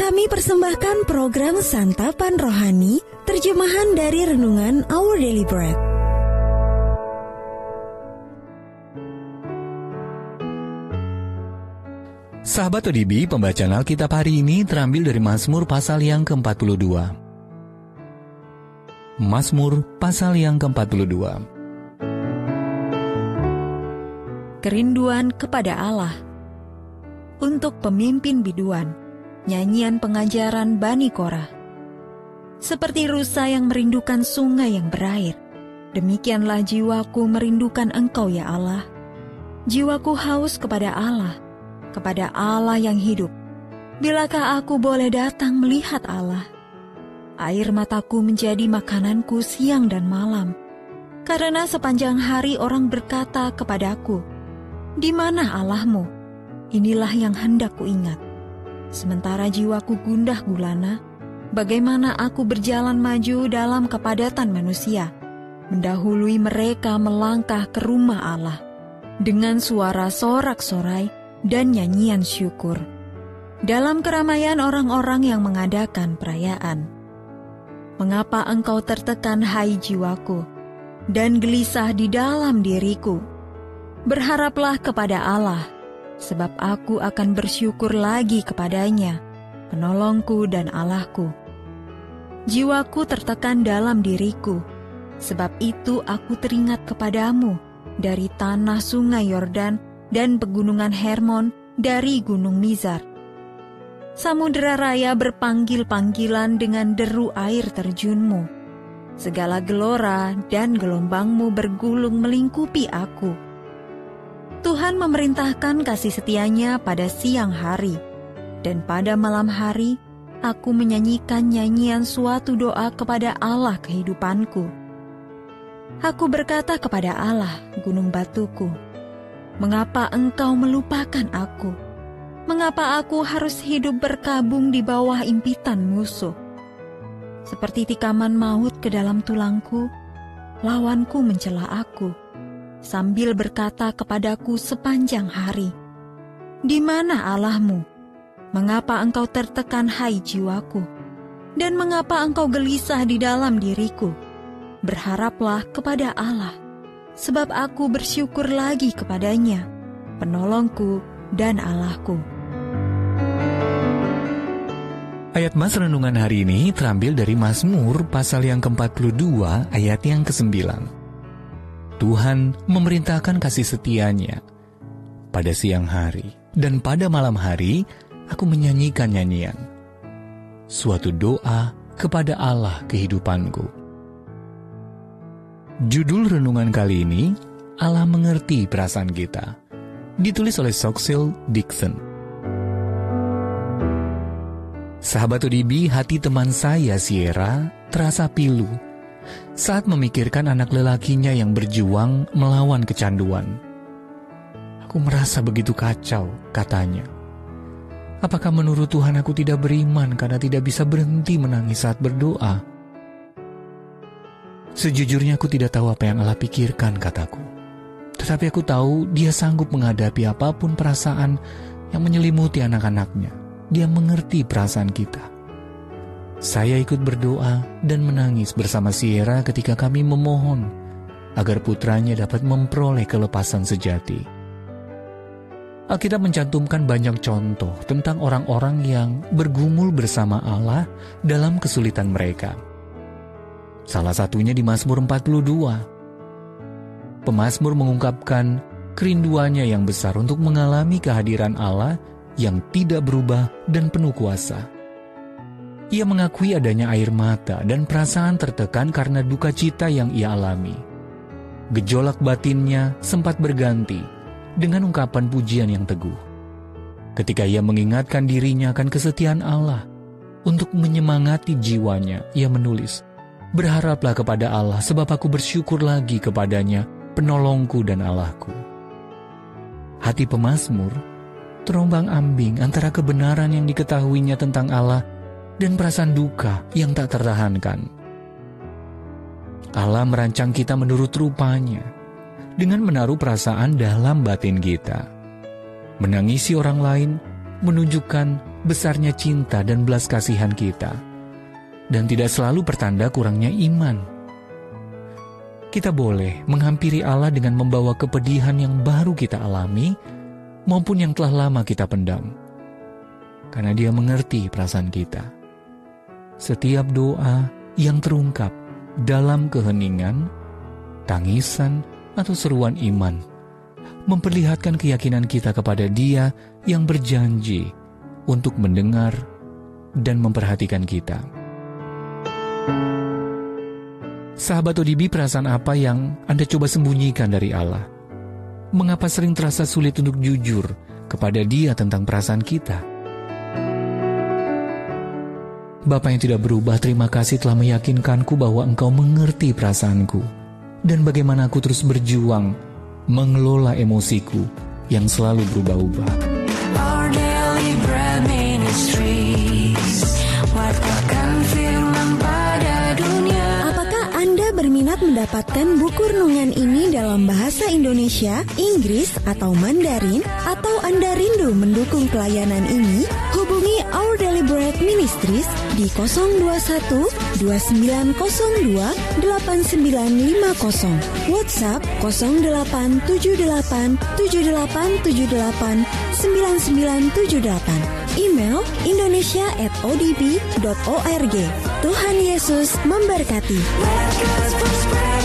Kami persembahkan program Santapan Rohani, terjemahan dari Renungan Our Daily Bread. Sahabat ODB, pembacaan Alkitab hari ini terambil dari Mazmur pasal yang ke-42. Mazmur pasal yang ke-42. Kerinduan kepada Allah. Untuk pemimpin biduan, nyanyian pengajaran Bani Korah. Seperti rusa yang merindukan sungai yang berair, demikianlah jiwaku merindukan Engkau ya Allah. Jiwaku haus kepada Allah yang hidup. Bilakah aku boleh datang melihat Allah? Air mataku menjadi makananku siang dan malam, karena sepanjang hari orang berkata kepadaku, "Di mana Allahmu?" Inilah yang hendak kuingat. Sementara jiwaku gundah gulana, bagaimana aku berjalan maju dalam kepadatan manusia, mendahului mereka melangkah ke rumah Allah, dengan suara sorak-sorai dan nyanyian syukur, dalam keramaian orang-orang yang mengadakan perayaan. Mengapa engkau tertekan, hai jiwaku, dan gelisah di dalam diriku? Berharaplah kepada Allah, sebab aku akan bersyukur lagi kepadanya, penolongku dan Allahku. Jiwaku tertekan dalam diriku, sebab itu aku teringat kepadamu dari tanah sungai Yordan dan pegunungan Hermon, dari gunung Mizar. Samudera raya berpanggil-panggilan dengan deru air terjunmu. Segala gelora dan gelombangmu bergulung melingkupi aku. Tuhan memerintahkan kasih setianya pada siang hari, dan pada malam hari aku menyanyikan nyanyian suatu doa kepada Allah kehidupanku. Aku berkata kepada Allah, gunung batuku, "Mengapa engkau melupakan aku? Mengapa aku harus hidup berkabung di bawah impitan musuh? Seperti tikaman maut ke dalam tulangku, lawanku mencela aku, sambil berkata kepadaku sepanjang hari, 'Di mana Allahmu? Mengapa engkau tertekan, hai jiwaku? Dan mengapa engkau gelisah di dalam diriku?' Berharaplah kepada Allah, sebab aku bersyukur lagi kepadanya, penolongku dan Allahku." Ayat Mas renungan hari ini terambil dari Mazmur pasal yang ke-42 ayat yang ke-9. Tuhan memerintahkan kasih setianya. Pada siang hari dan pada malam hari aku menyanyikan nyanyian, suatu doa kepada Allah kehidupanku. Judul renungan kali ini, Allah mengerti perasaan kita, ditulis oleh Soxil Dixon. Sahabat ODB, hati teman saya Sierra terasa pilu saat memikirkan anak lelakinya yang berjuang melawan kecanduan. "Aku merasa begitu kacau," katanya. "Apakah menurut Tuhan aku tidak beriman karena tidak bisa berhenti menangis saat berdoa?" "Sejujurnya aku tidak tahu apa yang Allah pikirkan," kataku. "Tetapi aku tahu Dia sanggup menghadapi apapun perasaan yang menyelimuti anak-anaknya. Dia mengerti perasaan kita." Saya ikut berdoa dan menangis bersama Sierra ketika kami memohon agar putranya dapat memperoleh kelepasan sejati. Alkitab mencantumkan banyak contoh tentang orang-orang yang bergumul bersama Allah dalam kesulitan mereka. Salah satunya di Mazmur 42. Pemazmur mengungkapkan kerinduannya yang besar untuk mengalami kehadiran Allah yang tidak berubah dan penuh kuasa. Ia mengakui adanya air mata dan perasaan tertekan karena duka cita yang ia alami. Gejolak batinnya sempat berganti dengan ungkapan pujian yang teguh. Ketika ia mengingatkan dirinya akan kesetiaan Allah untuk menyemangati jiwanya, ia menulis, "Berharaplah kepada Allah sebab aku bersyukur lagi kepadanya, penolongku dan Allahku." Hati pemazmur terombang-ambing antara kebenaran yang diketahuinya tentang Allah dan perasaan duka yang tak tertahankan. Allah merancang kita menurut rupanya, dengan menaruh perasaan dalam batin kita. Menangisi orang lain menunjukkan besarnya cinta dan belas kasihan kita, dan tidak selalu pertanda kurangnya iman. Kita boleh menghampiri Allah dengan membawa kepedihan yang baru kita alami, maupun yang telah lama kita pendam, karena Dia mengerti perasaan kita. Setiap doa yang terungkap dalam keheningan, tangisan, atau seruan iman memperlihatkan keyakinan kita kepada Dia yang berjanji untuk mendengar dan memperhatikan kita. Sahabat ODB, perasaan apa yang Anda coba sembunyikan dari Allah? Mengapa sering terasa sulit untuk jujur kepada Dia tentang perasaan kita? Bapa yang tidak berubah, terima kasih telah meyakinkanku bahwa Engkau mengerti perasaanku, dan bagaimana aku terus berjuang mengelola emosiku yang selalu berubah-ubah. Our Daily Bread Ministries, wartakan firman pada dunia. Apakah Anda berminat mendapatkan buku renungan ini dalam bahasa Indonesia, Inggris, atau Mandarin? Atau Anda rindu mendukung pelayanan ini? Hubungi Our Daily Bread Ministries di 021 2902 8950, WhatsApp 0878 7878 9978, email indonesia@odb.org. Tuhan Yesus memberkati. Let God's prosperity